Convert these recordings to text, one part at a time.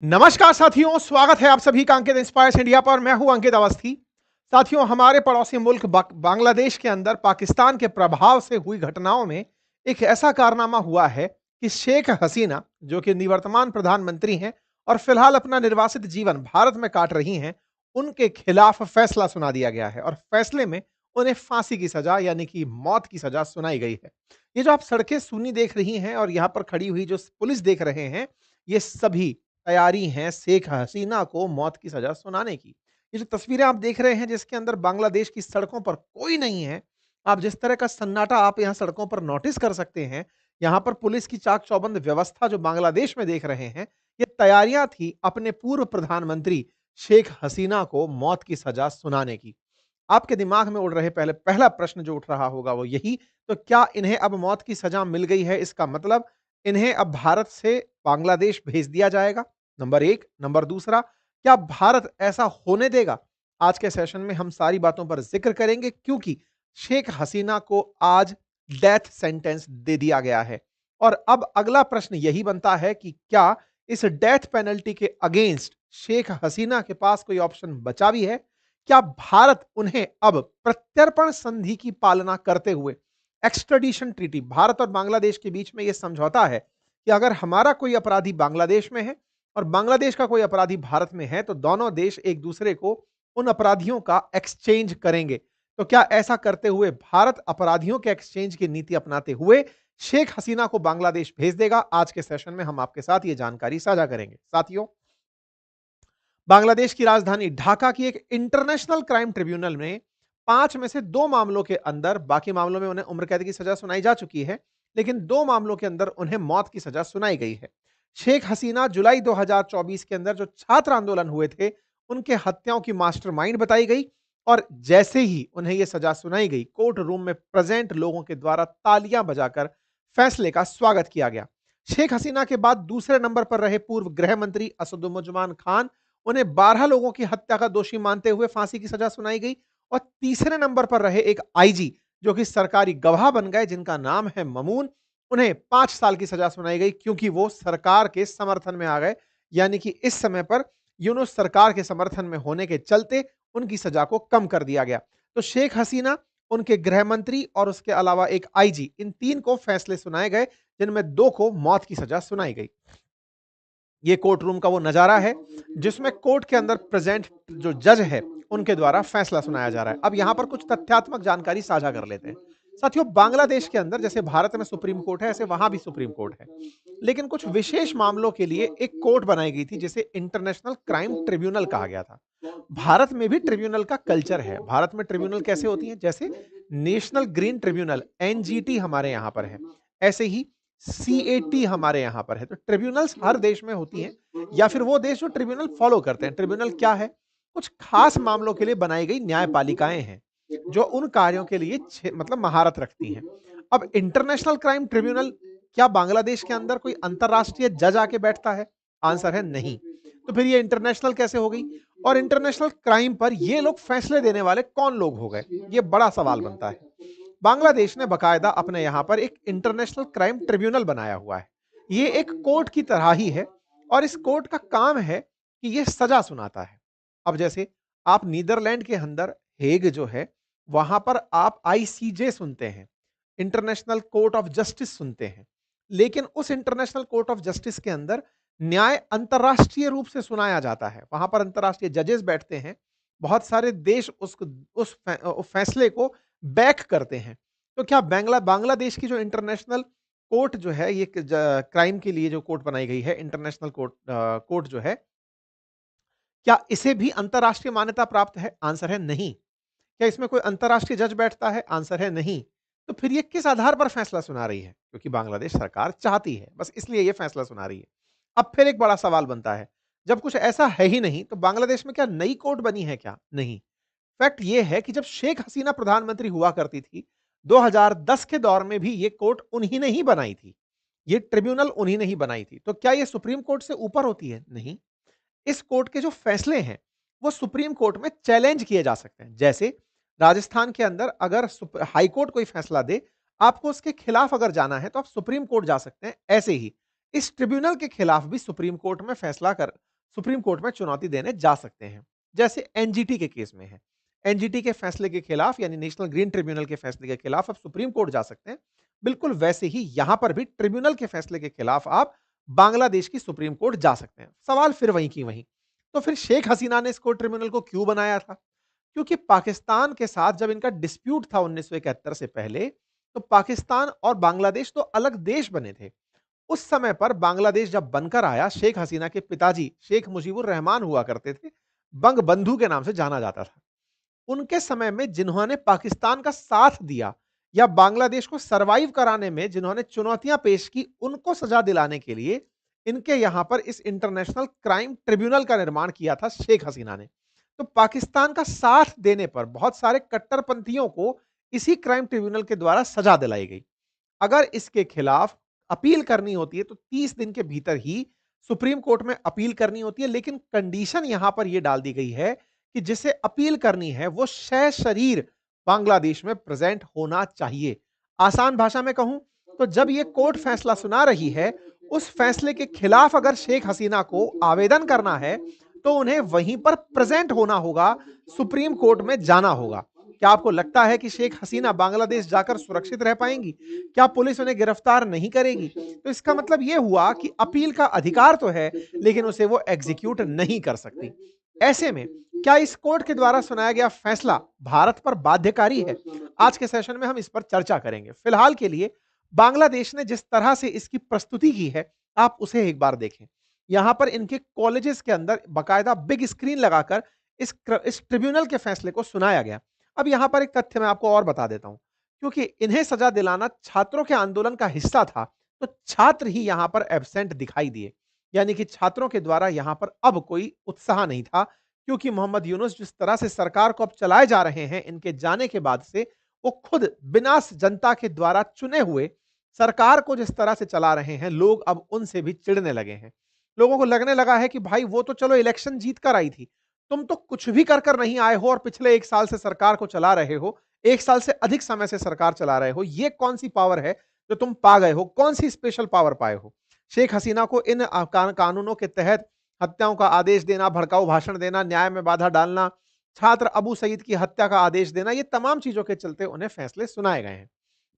नमस्कार साथियों, स्वागत है आप सभी का अंकित इंस्पायर्स इंडिया पर। मैं हूं अंकित अवस्थी। साथियों, हमारे पड़ोसी मुल्क बांग्लादेश के अंदर पाकिस्तान के प्रभाव से हुई घटनाओं में एक ऐसा कारनामा हुआ है कि शेख हसीना, जो कि निवर्तमान प्रधानमंत्री हैं और फिलहाल अपना निर्वासित जीवन भारत में काट रही हैं, उनके खिलाफ फैसला सुना दिया गया है और फैसले में उन्हें फांसी की सजा यानी कि मौत की सजा सुनाई गई है। ये जो आप सड़कें सूनी देख रही हैं और यहाँ पर खड़ी हुई जो पुलिस देख रहे हैं, ये सभी तैयारी है शेख हसीना को मौत की सजा सुनाने की। ये जो तस्वीरें आप देख रहे हैं जिसके अंदर बांग्लादेश की सड़कों पर कोई नहीं है, आप जिस तरह का सन्नाटा आप यहाँ सड़कों पर नोटिस कर सकते हैं, यहाँ पर पुलिस की चाक-चौबंद व्यवस्था जो बांग्लादेश में देख रहे हैं, ये तैयारियां थी अपने पूर्व प्रधानमंत्री शेख हसीना को मौत की सजा सुनाने की। आपके दिमाग में उड़ रहे पहला प्रश्न जो उठ रहा होगा वो यही, तो क्या इन्हें अब मौत की सजा मिल गई है? इसका मतलब इन्हें अब भारत से बांग्लादेश भेज दिया जाएगा? नंबर 1। नंबर दूसरा, क्या भारत ऐसा होने देगा? आज के सेशन में हम सारी बातों पर ज़िक्र करेंगे क्योंकि शेख हसीना को आज डेथ सेंटेंस दे दिया गया है। और अब अगला प्रश्न यही बनता है कि क्या इस डेथ पेनल्टी के अगेंस्ट शेख हसीना के पास कोई ऑप्शन बचा भी है? क्या भारत उन्हें अब प्रत्यर्पण संधि की पालना करते हुए एक्स्ट्राडिशन ट्रीटी, भारत और बांग्लादेश के बीच में यह समझौता है कि अगर हमारा कोई अपराधी बांग्लादेश में है और बांग्लादेश का कोई अपराधी भारत में है तो दोनों देश एक दूसरे को उन अपराधियों का एक्सचेंज करेंगे। तो क्या ऐसा करते हुए भारत अपराधियों के एक्सचेंज की नीति अपनाते हुए शेख हसीना को बांग्लादेश भेज देगा? आज के सेशन में हम आपके साथ ये जानकारी साझा करेंगे। साथियों, बांग्लादेश की राजधानी ढाका की एक इंटरनेशनल क्राइम ट्रिब्यूनल में 5 में से 2 मामलों के अंदर, बाकी मामलों में उन्हें उम्र कैद की सजा सुनाई जा चुकी है, लेकिन 2 मामलों के अंदर उन्हें मौत की सजा सुनाई गई है। शेख हसीना जुलाई 2024 के अंदर जो छात्र आंदोलन हुए थे, उनके हत्याओं की मास्टरमाइंड बताई गई और जैसे ही उन्हें यह सजा सुनाई गई, कोर्ट रूम में प्रेजेंट लोगों के द्वारा तालियां बजाकर फैसले का स्वागत किया गया। शेख हसीना के बाद दूसरे नंबर पर रहे पूर्व गृह मंत्री असदुज्जमान खान, उन्हें 12 लोगों की हत्या का दोषी मानते हुए फांसी की सजा सुनाई गई और तीसरे नंबर पर रहे एक आईजी जो कि सरकारी गवाह बन गए, जिनका नाम है ममून, उन्हें 5 साल की सजा सुनाई गई क्योंकि वो सरकार के समर्थन में आ गए। यानी कि इस समय पर यूनुस सरकार के समर्थन में होने के चलते उनकी सजा को कम कर दिया गया। तो शेख हसीना, उनके गृह मंत्री और उसके अलावा एक आईजी, इन 3 को फैसले सुनाए गए जिनमें 2 को मौत की सजा सुनाई गई। ये कोर्ट रूम का वो नजारा है जिसमें कोर्ट के अंदर प्रेजेंट जो जज है उनके द्वारा फैसला सुनाया जा रहा है। अब यहां पर कुछ तथ्यात्मक जानकारी साझा कर लेते हैं। साथियों, बांग्लादेश के अंदर जैसे भारत में सुप्रीम कोर्ट है, ऐसे वहां भी सुप्रीम कोर्ट है, लेकिन कुछ विशेष मामलों के लिए एक कोर्ट बनाई गई थी जिसे इंटरनेशनल क्राइम ट्रिब्यूनल कहा गया था। भारत में भी ट्रिब्यूनल का कल्चर है। भारत में ट्रिब्यूनल कैसे होती हैं? जैसे नेशनल ग्रीन ट्रिब्यूनल एनजीटी हमारे यहां पर है, ऐसे ही सीएटी हमारे यहां पर है। तो ट्रिब्यूनल्स हर देश में होती हैं या फिर वो देश जो ट्रिब्यूनल फॉलो करते हैं। ट्रिब्यूनल क्या है? कुछ खास मामलों के लिए बनाई गई न्यायपालिकाएं हैं जो उन कार्यों के लिए मतलब महारत रखती हैं। अब इंटरनेशनल क्राइम ट्रिब्यूनल, क्या बांग्लादेश के अंदर कोई अंतरराष्ट्रीय जज आके बैठता है? आंसर है नहीं। तो फिर ये इंटरनेशनल कैसे हो गई? और इंटरनेशनल क्राइम पर ये लोग फैसले देने वाले कौन लोग हो गए? ये बड़ा सवाल बनता है। बांग्लादेश ने बकायदा अपने यहां पर एक इंटरनेशनल क्राइम ट्रिब्यूनल बनाया हुआ है। ये एक कोर्ट की तरह ही है और इस कोर्ट का काम है कि ये सजा सुनाता है। अब जैसे आप नीदरलैंड के अंदर हेग जो है, वहां पर आप आईसीजे सुनते हैं, इंटरनेशनल कोर्ट ऑफ जस्टिस सुनते हैं, लेकिन उस इंटरनेशनल कोर्ट ऑफ जस्टिस के अंदर न्याय अंतरराष्ट्रीय रूप से सुनाया जाता है। वहां पर अंतरराष्ट्रीय जजेस बैठते हैं, बहुत सारे देश उस फैसले को बैक करते हैं। तो क्या बांग्लादेश की जो इंटरनेशनल कोर्ट जो है, ये क्राइम के लिए जो कोर्ट बनाई गई है, इंटरनेशनल कोर्ट जो है, क्या इसे भी अंतरराष्ट्रीय मान्यता प्राप्त है? आंसर है नहीं। क्या इसमें कोई अंतरराष्ट्रीय जज बैठता है? आंसर है नहीं। तो फिर ये किस आधार पर फैसला सुना रही है? क्योंकि बांग्लादेश सरकार चाहती है, बस इसलिए ये फैसला सुना रही है। अब फिर एक बड़ा सवाल बनता है, जब कुछ ऐसा है ही नहीं तो बांग्लादेश में क्या नई कोर्ट बनी है क्या? नहीं। फैक्ट ये है कि जब शेख हसीना प्रधानमंत्री हुआ करती थी, 2010 के दौर में भी ये कोर्ट उन्हीं ने ही बनाई थी। ये ट्रिब्यूनल उन्हीं ने ही बनाई थी। तो क्या ये सुप्रीम कोर्ट से ऊपर होती है? नहीं। इस कोर्ट के जो फैसले हैं, वो सुप्रीम कोर्ट में चैलेंज किए जा सकते हैं। जैसे राजस्थान के अंदर अगर हाई कोर्ट कोई फैसला दे, आपको उसके खिलाफ अगर जाना है तो आप सुप्रीम कोर्ट जा सकते हैं। ऐसे ही इस ट्रिब्यूनल के खिलाफ भी सुप्रीम कोर्ट में फैसला कर सुप्रीम कोर्ट में चुनौती देने जा सकते हैं, जैसे एनजीटी के केस में है। एनजीटी के फैसले के खिलाफ यानी नेशनल ग्रीन ट्रिब्यूनल के फैसले के खिलाफ आप सुप्रीम कोर्ट जा सकते हैं। बिल्कुल वैसे ही यहां पर भी ट्रिब्यूनल के फैसले के खिलाफ आप बांग्लादेश की सुप्रीम कोर्ट जा सकते हैं। सवाल फिर वहीं की वहीं। तो फिर शेख हसीना ने इस कोर्ट ट्रिब्यूनल को क्यों बनाया था? क्योंकि पाकिस्तान के साथ जब इनका डिस्प्यूट था 1971 से पहले, तो पाकिस्तान और बांग्लादेश तो अलग देश बने थे। उस समय पर बांग्लादेश जब बनकर आया, शेख हसीना के पिताजी शेख मुजीबुर रहमान हुआ करते थे, बंग बंधु के नाम से जाना जाता था। उनके समय में जिन्होंने पाकिस्तान का साथ दिया या बांग्लादेश को सरवाइव कराने में जिन्होंने चुनौतियां पेश की, उनको सजा दिलाने के लिए इनके यहां पर इस इंटरनेशनल क्राइम ट्रिब्यूनल का निर्माण किया था शेख हसीना ने। तो पाकिस्तान का साथ देने पर बहुत सारे कट्टरपंथियों को इसी क्राइम ट्रिब्यूनल के द्वारा सजा दिलाई गई। अगर इसके खिलाफ अपील करनी होती है तो 30 दिन के भीतर ही सुप्रीम कोर्ट में अपील करनी होती है, लेकिन कंडीशन यहां पर यह डाल दी गई है कि जिसे अपील करनी है वो शरीर बांग्लादेश में प्रेजेंट होना चाहिए। आसान भाषा में कहूं तो जब यह कोर्ट फैसला सुना रही है, उस फैसले के खिलाफ अगर शेख हसीना को आवेदन करना है तो उन्हें वहीं पर प्रेजेंट होना होगा, सुप्रीम कोर्ट में जाना होगा। क्या आपको लगता है कि शेख हसीना बांग्लादेश जाकर सुरक्षित रह पाएंगी? क्या पुलिस उन्हें गिरफ्तार नहीं करेगी? तो इसका मतलब यह हुआ कि अपील का अधिकार तो है, लेकिन उसे वो एग्जीक्यूट नहीं कर सकती। ऐसे में क्या इस कोर्ट के द्वारा सुनाया गया फैसला भारत पर बाध्यकारी है? आज के सेशन में हम इस पर चर्चा करेंगे। फिलहाल के लिए बांग्लादेश ने जिस तरह से इसकी प्रस्तुति की है, आप उसे एक बार देखें। यहां पर इनके कॉलेजेस के अंदर बाकायदा बिग स्क्रीन लगाकर इस ट्रिब्यूनल के फैसले को सुनाया गया। अब यहां पर एक तथ्य मैं आपको और बता देता हूं, क्योंकि इन्हें सजा दिलाना छात्रों के आंदोलन का हिस्सा था, तो छात्र ही यहां पर एब्सेंट दिखाई दिए। यानी कि छात्रों के द्वारा यहां पर अब कोई उत्साह नहीं था, क्योंकि मोहम्मद यूनुस जिस तरह से सरकार को अब चलाए जा रहे हैं इनके जाने के बाद से, वो खुद बिना जनता के द्वारा चुने हुए सरकार को जिस तरह से चला रहे हैं, लोग अब उनसे भी चिढ़ने लगे हैं। लोगों को लगने लगा है कि भाई वो तो चलो इलेक्शन जीत कर आई थी, तुम तो कुछ भी कर कर नहीं आए हो और पिछले 1 साल से सरकार को चला रहे हो, 1 साल से अधिक समय से सरकार चला रहे हो। ये कौन सी पावर है जो तुम पा गए हो? कौन सी स्पेशल पावर पाए हो? शेख हसीना को इन कानूनों के तहत हत्याओं का आदेश देना, भड़काऊ भाषण देना, न्याय में बाधा डालना, छात्र अबू सईद की हत्या का आदेश देना, ये तमाम चीजों के चलते उन्हें फैसले सुनाए गए हैं।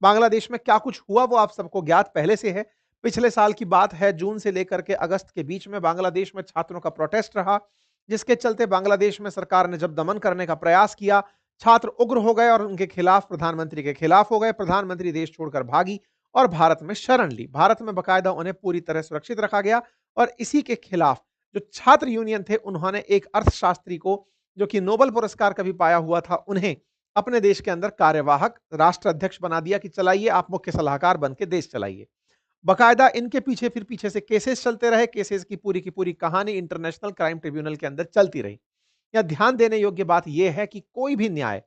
बांग्लादेश में क्या कुछ हुआ वो आप सबको ज्ञात पहले से है। पिछले साल की बात है, जून से लेकर के अगस्त के बीच में बांग्लादेश में छात्रों का प्रोटेस्ट रहा, जिसके चलते बांग्लादेश में सरकार ने जब दमन करने का प्रयास किया, छात्र उग्र हो गए और उनके खिलाफ प्रधानमंत्री के खिलाफ हो गए। प्रधानमंत्री देश छोड़कर भागी और भारत में शरण ली। भारत में बकायदा उन्हें पूरी तरह सुरक्षित रखा गया और इसी के खिलाफ जो छात्र यूनियन थे, उन्होंने एक अर्थशास्त्री को, जो कि नोबेल पुरस्कार कभी पाया हुआ था, उन्हें अपने देश के अंदर कार्यवाहक राष्ट्र अध्यक्ष बना दिया कि चलाइए, आप मुख्य सलाहकार बन के देश चलाइए। बकायदा इनके पीछे फिर पीछे से केसेस चलते रहे। केसेस की पूरी कहानी इंटरनेशनल क्राइम ट्रिब्यूनल के अंदर चलती रही। यह ध्यान देने योग्य बात यह है कि कोई भी न्याय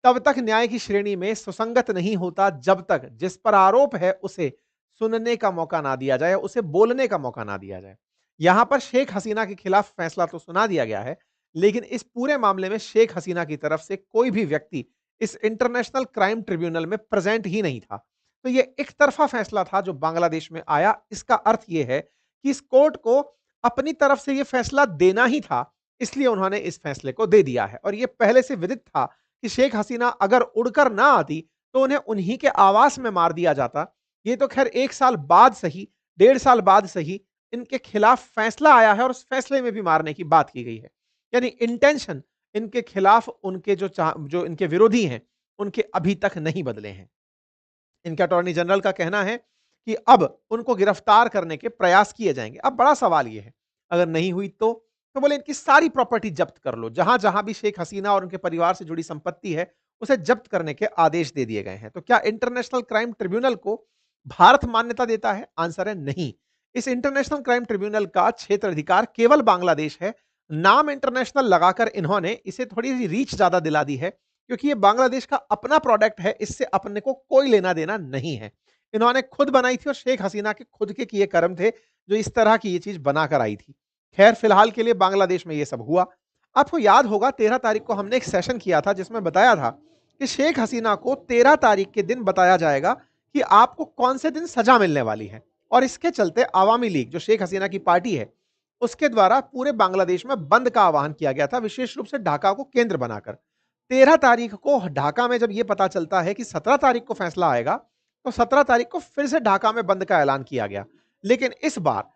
तब तक न्याय की श्रेणी में सुसंगत नहीं होता जब तक जिस पर आरोप है उसे सुनने का मौका ना दिया जाए, उसे बोलने का मौका ना दिया जाए। यहां पर शेख हसीना के खिलाफ फैसला तो सुना दिया गया है, लेकिन इस पूरे मामले में शेख हसीना की तरफ से कोई भी व्यक्ति इस इंटरनेशनल क्राइम ट्रिब्यूनल में प्रेजेंट ही नहीं था। तो यह एक तरफा फैसला था जो बांग्लादेश में आया। इसका अर्थ यह है कि इस कोर्ट को अपनी तरफ से यह फैसला देना ही था, इसलिए उन्होंने इस फैसले को दे दिया है। और यह पहले से विदित था कि शेख हसीना अगर उड़कर ना आती तो उन्हें उन्हीं के आवास में मार दिया जाता। ये तो खैर 1 साल बाद सही, 1.5 साल बाद सही, इनके खिलाफ फैसला आया है और उस फैसले में भी मारने की बात की गई है। यानी इंटेंशन इनके खिलाफ उनके जो इनके विरोधी हैं, उनके अभी तक नहीं बदले हैं। इनके अटॉर्नी जनरल का कहना है कि अब उनको गिरफ्तार करने के प्रयास किए जाएंगे। अब बड़ा सवाल यह है, अगर नहीं हुई तो बोले इनकी सारी प्रॉपर्टी जब्त कर लो। जहां जहां भी शेख हसीना और उनके परिवार से जुड़ी संपत्ति है, उसे जब्त करने के आदेश दे दिए गए हैं। तो क्या इंटरनेशनल क्राइम ट्रिब्यूनल को भारत मान्यता देता है? आंसर है नहीं। इस इंटरनेशनल क्राइम ट्रिब्यूनल का क्षेत्र अधिकार केवल बांग्लादेश है। नाम इंटरनेशनल लगाकर इन्होंने इसे थोड़ी सी रीच ज्यादा दिला दी है, क्योंकि ये बांग्लादेश का अपना प्रोडक्ट है, इससे अपने को कोई लेना देना नहीं है। इन्होंने खुद बनाई थी और शेख हसीना के खुद के किए कर्म थे जो इस तरह की ये चीज बनाकर आई थी। खैर, फिलहाल के लिए बांग्लादेश में ये सब हुआ। आपको याद होगा 13 तारीख को हमने एक सेशन किया था जिसमें बताया था कि शेख हसीना को 13 तारीख के दिन बताया जाएगा कि आपको कौन से दिन सजा मिलने वाली है। और इसके चलते आवामी लीग, जो शेख हसीना की पार्टी है, उसके द्वारा पूरे बांग्लादेश में बंद का आह्वान किया गया था, विशेष रूप से ढाका को केंद्र बनाकर। 13 तारीख को ढाका में जब यह पता चलता है कि 17 तारीख को फैसला आएगा, तो 17 तारीख को फिर से ढाका में बंद का ऐलान किया गया। लेकिन इस बार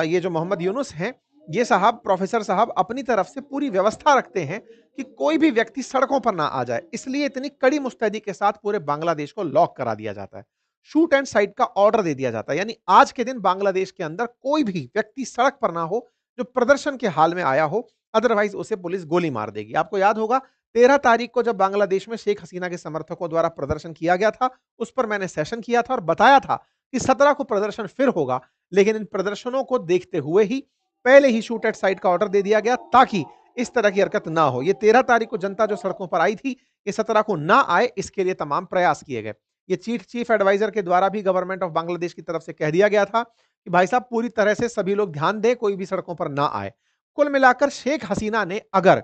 ये जो मोहम्मद यूनुस हैं, ये साहब, प्रोफेसर साहब अपनी तरफ से पूरी व्यवस्था रखते हैं कि कोई भी व्यक्ति सड़कों पर ना आ जाए। इसलिए इतनी कड़ी मुस्तैदी के साथ पूरे बांग्लादेश को लॉक करा दिया जाता है। शूट एंड साइट का ऑर्डर दे दिया जाता है, यानी आज के दिन बांग्लादेश के अंदर कोई भी व्यक्ति सड़क पर ना हो जो प्रदर्शन के हाल में आया हो, अदरवाइज उसे पुलिस गोली मार देगी। आपको याद होगा 13 तारीख को जब बांग्लादेश में शेख हसीना के समर्थकों द्वारा प्रदर्शन किया गया था, उस पर मैंने सेशन किया था और बताया था कि 17 को प्रदर्शन फिर होगा, लेकिन इन प्रदर्शनों को देखते हुए ही पहले ही शूट एट साइट का ऑर्डर दे दिया गया ताकि इस तरह की हरकत ना हो। ये 13 तारीख को जनता जो सड़कों पर आई थी, ये 17 को ना आए, इसके लिए तमाम प्रयास किए गए। ये चीफ एडवाइजर के द्वारा भी गवर्नमेंट ऑफ बांग्लादेश की तरफ से कह दिया गया था कि भाई साहब पूरी तरह से सभी लोग ध्यान दें, कोई भी सड़कों पर ना आए। कुल मिलाकर शेख हसीना ने अगर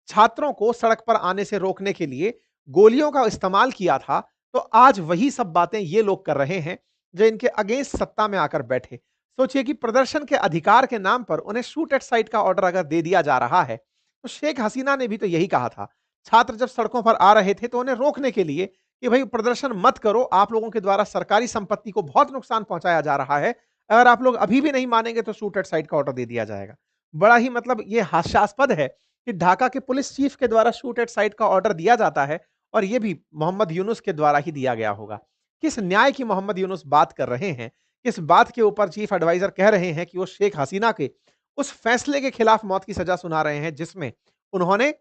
छात्रों को सड़क पर आने से रोकने के लिए गोलियों का इस्तेमाल किया था, तो आज वही सब बातें ये लोग कर रहे हैं जो इनके अगेंस्ट सत्ता में आकर बैठे। सोचिए कि प्रदर्शन के अधिकार के नाम पर उन्हें शूट एट साइट का ऑर्डर अगर दे दिया जा रहा है, तो शेख हसीना ने भी तो यही कहा था। छात्र जब सड़कों पर आ रहे थे तो उन्हें रोकने के लिए कि भाई प्रदर्शन मत करो, आप लोगों के द्वारा सरकारी संपत्ति को बहुत नुकसान पहुंचाया जा रहा है, अगर आप लोग अभी भी नहीं मानेंगे तो शूट एट साइट का ऑर्डर दे दिया जाएगा। बड़ा ही मतलब ये हास्यास्पद है कि ढाका के पुलिस चीफ के द्वारा शूट एट साइट का ऑर्डर दिया जाता है और ये भी मोहम्मद यूनुस के द्वारा ही दिया गया होगा। किस न्याय की मोहम्मद यूनुस बात कर रहे हैं, किस बात के ऊपर चीफ एडवाइजर कह रहे हैं कि वो शेख हसीना के उस फैसले के खिलाफ मौत की सजा सुना रहे हैं जिसमें उन्होंने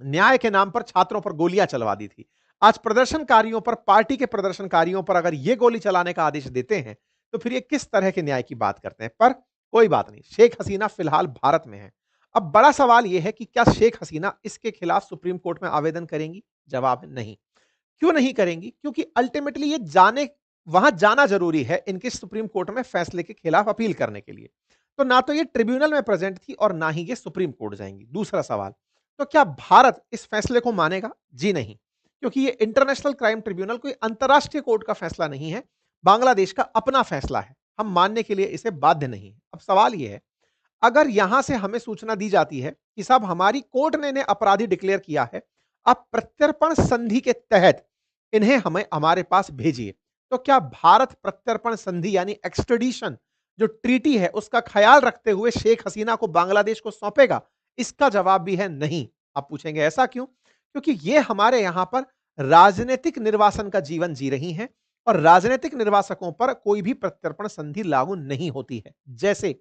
न्याय के नाम पर छात्रों पर गोलियां चलवा दी थी। आज प्रदर्शनकारियों पर, पार्टी के प्रदर्शनकारियों पर अगर ये गोली चलाने का आदेश देते हैं, तो फिर ये किस तरह के न्याय की बात करते हैं। पर कोई बात नहीं, शेख हसीना फिलहाल भारत में है। अब बड़ा सवाल यह है कि क्या शेख हसीना इसके खिलाफ सुप्रीम कोर्ट में आवेदन करेंगी? जवाब है नहीं। क्यों नहीं करेंगी? क्योंकि अल्टीमेटली ये वहां जाना जरूरी है इनके सुप्रीम कोर्ट में फैसले के खिलाफ अपील करने के लिए। तो ना तो ये ट्रिब्यूनल में प्रेजेंट थी और ना ही ये सुप्रीम कोर्ट जाएंगी। दूसरा सवाल, तो क्या भारत इस फैसले को मानेगा? जी नहीं, क्योंकि ये इंटरनेशनल क्राइम ट्रिब्यूनल कोई अंतरराष्ट्रीय कोर्ट का फैसला नहीं है, बांग्लादेश का अपना फैसला है। हम मानने के लिए इसे बाध्य नहीं है। अब सवाल यह है, अगर यहां से हमें सूचना दी जाती है कि साहब हमारी कोर्ट ने इन्हें अपराधी डिक्लेयर किया है, अब प्रत्यर्पण संधि के तहत इन्हें हमें हमारे पास भेजिए, तो क्या भारत प्रत्यर्पण संधि यानी एक्सट्रेडिशन जो ट्रीटी है उसका ख्याल रखते हुए शेख हसीना को बांग्लादेश को सौंपेगा? इसका जवाब भी है नहीं। आप पूछेंगे ऐसा क्यों? क्योंकि ये हमारे यहां पर राजनीतिक निर्वासन का जीवन जी रही हैं और राजनीतिक निर्वासकों पर कोई भी प्रत्यर्पण संधि लागू नहीं होती है। जैसे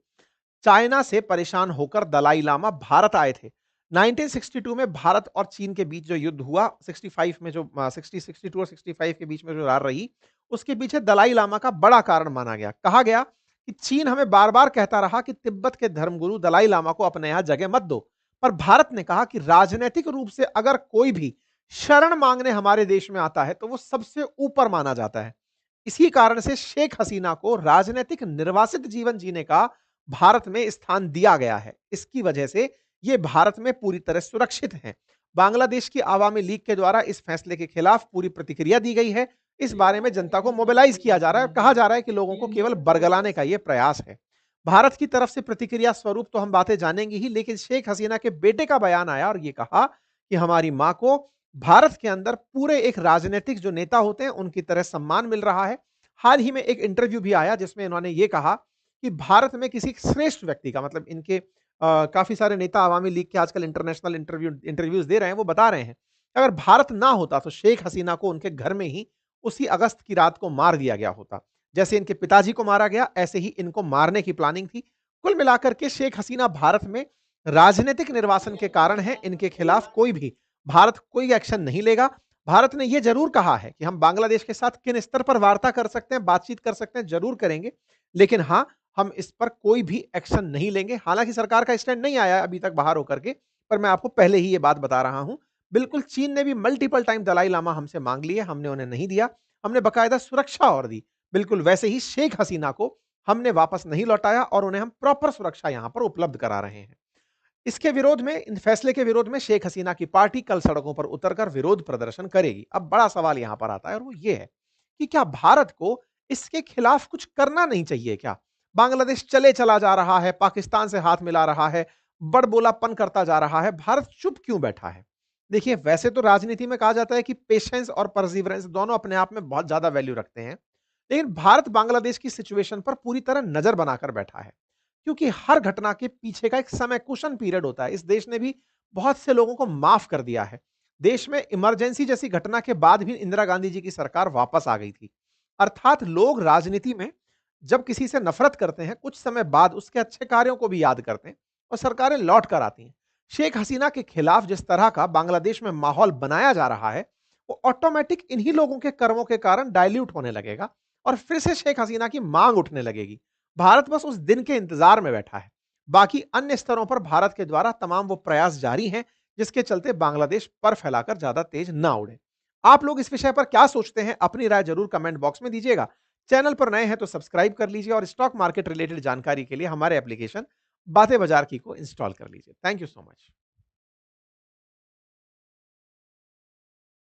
चाइना से परेशान होकर दलाई लामा भारत आए थे। 1962 में भारत और चीन के बीच जो युद्ध हुआ, 65 में जो 62 और 65 के बीच में जो लड़ाई रही, उसके पीछे दलाई लामा का बड़ा कारण माना गया। कहा गया कि चीन हमें बार-बार कहता रहा कि तिब्बत के धर्मगुरु दलाई लामा को अपने यहां जगह मत दो, पर भारत ने कहा कि राजनीतिक रूप से अगर कोई भी शरण मांगने हमारे देश में आता है तो वो सबसे ऊपर माना जाता है। इसी कारण से शेख हसीना को राजनीतिक निर्वासित जीवन जीने का भारत में स्थान दिया गया है। इसकी वजह से ये भारत में पूरी तरह सुरक्षित हैं। बांग्लादेश की आवामी लीग के द्वारा इस फैसले के खिलाफ पूरी प्रतिक्रिया दी गई है। इस बारे में जनता को मोबिलाइज किया जा रहा है और कहा जा रहा है कि लोगों को केवल बरगलाने का यह प्रयास है। भारत की तरफ से प्रतिक्रिया स्वरूप तो हम बातें जानेंगे ही, लेकिन शेख हसीना के बेटे का बयान आया और ये कहा कि हमारी मां को भारत के अंदर पूरे एक राजनीतिक जो नेता होते हैं उनकी तरह सम्मान मिल रहा है। हाल ही में एक इंटरव्यू भी आया जिसमें इन्होंने ये कहा कि भारत में किसी श्रेष्ठ व्यक्ति का, मतलब इनके काफी सारे नेता आवामी लीग के आजकल इंटरनेशनल इंटरव्यूज दे रहे हैं, वो बता रहे हैं अगर भारत ना होता तो शेख हसीना को उनके घर में ही उसी अगस्त की रात को मार दिया गया होता। जैसे इनके पिताजी को मारा गया, ऐसे ही इनको मारने की प्लानिंग थी। कुल मिलाकर के शेख हसीना भारत में राजनीतिक निर्वासन के कारण है, इनके खिलाफ कोई भी भारत कोई एक्शन नहीं लेगा। भारत ने यह जरूर कहा है कि हम बांग्लादेश के साथ किन स्तर पर वार्ता कर सकते हैं, बातचीत कर सकते हैं, जरूर करेंगे, लेकिन हाँ, हम इस पर कोई भी एक्शन नहीं लेंगे। हालांकि सरकार का स्टैंड नहीं आया है अभी तक बाहर होकर के, पर मैं आपको पहले ही ये बात बता रहा हूं। बिल्कुल चीन ने भी मल्टीपल टाइम दलाई लामा हमसे मांग लिए, हमने उन्हें नहीं दिया, हमने बकायदा सुरक्षा और दी। बिल्कुल वैसे ही शेख हसीना को हमने वापस नहीं लौटाया और उन्हें हम प्रॉपर सुरक्षा यहां पर उपलब्ध करा रहे हैं। इसके विरोध में, इन फैसले के विरोध में शेख हसीना की पार्टी कल सड़कों पर उतरकर विरोध प्रदर्शन करेगी। अब बड़ा सवाल यहां पर आता है और वो ये है कि क्या भारत को इसके खिलाफ कुछ करना नहीं चाहिए क्या? बांग्लादेश चले चला जा रहा है, पाकिस्तान से हाथ मिला रहा है, बड़बोलापन करता जा रहा है, भारत चुप क्यों बैठा है? देखिए, वैसे तो राजनीति में कहा जाता है कि पेशेंस और परसिवरेंस दोनों अपने आप में बहुत ज्यादा वैल्यू रखते हैं। लेकिन भारत बांग्लादेश की सिचुएशन पर पूरी तरह नजर बनाकर बैठा है, क्योंकि हर घटना के पीछे का एक समय कुशन पीरियड होता है। इस देश ने भी बहुत से लोगों को माफ कर दिया है। देश में इमरजेंसी जैसी घटना के बाद भी इंदिरा गांधी जी की सरकार वापस आ गई थी। अर्थात लोग राजनीति में जब किसी से नफरत करते हैं, कुछ समय बाद उसके अच्छे कार्यों को भी याद करते हैं और सरकारें लौट कर आती हैं। शेख हसीना के खिलाफ जिस तरह का बांग्लादेश में माहौल बनाया जा रहा है, वो ऑटोमेटिक इन्हीं लोगों के कर्मों के कारण डाइल्यूट होने लगेगा और फिर से शेख हसीना की मांग उठने लगेगी। भारत बस उस दिन के इंतजार में बैठा है। बाकी अन्य स्तरों पर भारत के द्वारा तमाम वो प्रयास जारी हैं, जिसके चलते बांग्लादेश पर फैलाकर ज्यादा तेज ना उड़े। आप लोग इस विषय पर क्या सोचते हैं? अपनी राय जरूर कमेंट बॉक्स में दीजिएगा। चैनल पर नए हैं तो सब्सक्राइब कर लीजिए और स्टॉक मार्केट रिलेटेड जानकारी के लिए हमारे एप्लीकेशन बातें बाजार की को इंस्टॉल कर लीजिए। Thank you so much.